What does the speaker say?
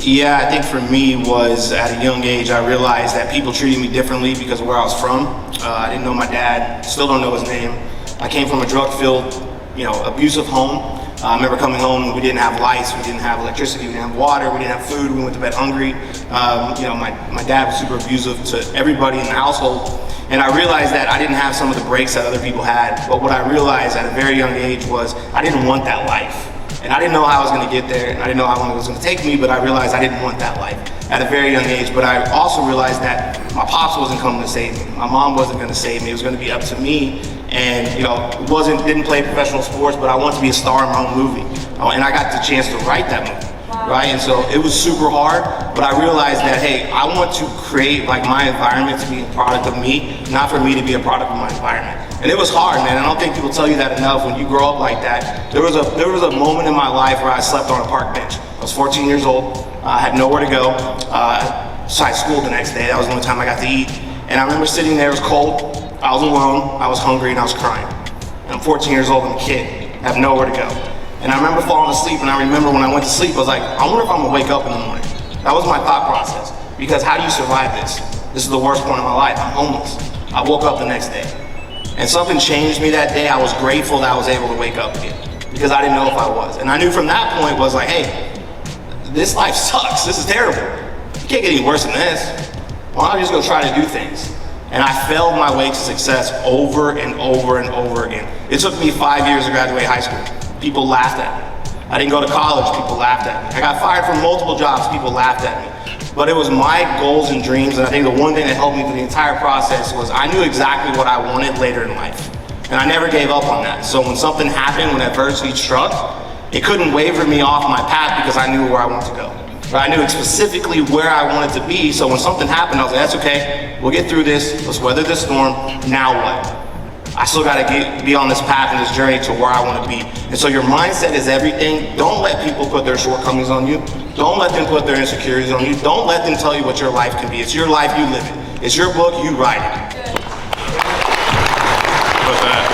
Yeah, I think for me was at a young age, I realized that people treated me differently because of where I was from. I didn't know my dad, still don't know his name. I came from a drug-filled, abusive home. I remember coming home, we didn't have lights, we didn't have electricity, we didn't have water, we didn't have food, we went to bed hungry. My dad was super abusive to everybody in the household. And I realized that I didn't have some of the breaks that other people had. But what I realized at a very young age was I didn't want that life. And I didn't know how I was going to get there, and I didn't know how long it was going to take me, but I realized I didn't want that life at a very young age. But I also realized that my pops wasn't coming to save me. My mom wasn't going to save me. It was going to be up to me. And didn't play professional sports, but I wanted to be a star in my own movie. And I got the chance to write that movie. Right, and so it was super hard, but I realized that, hey, I want to create my environment to be a product of me, not for me to be a product of my environment. And it was hard, man. I don't think people tell you that enough when you grow up like that. There was a moment in my life where I slept on a park bench. I was 14 years old. I had nowhere to go. So I had school the next day. That was the only time I got to eat. And I remember sitting there. It was cold. I was alone. I was hungry, and I was crying. And I'm 14 years old. I'm a kid. I have nowhere to go. And I remember falling asleep, and I remember when I went to sleep, I was like, I wonder if I'm gonna wake up in the morning. That was my thought process. Because how do you survive this? This is the worst point of my life. I'm homeless. I woke up the next day. And something changed me that day. I was grateful that I was able to wake up again. Because I didn't know if I was. And I knew from that point was like, hey, this life sucks. This is terrible. You can't get any worse than this. Why don't I just go try to do things? And I failed my way to success over and over and over again. It took me 5 years to graduate high school. People laughed at me. I didn't go to college, people laughed at me. I got fired from multiple jobs, people laughed at me. But it was my goals and dreams, and I think the one thing that helped me through the entire process was I knew exactly what I wanted later in life. And I never gave up on that. So when something happened, when adversity struck, it couldn't waver me off my path because I knew where I wanted to go. But I knew specifically where I wanted to be, so when something happened, I was like, that's okay, we'll get through this, let's weather this storm, now what? I still gotta be on this path and this journey to where I wanna be. And so your mindset is everything. Don't let people put their shortcomings on you. Don't let them put their insecurities on you. Don't let them tell you what your life can be. It's your life, you live it. It's your book, you write it. What's that?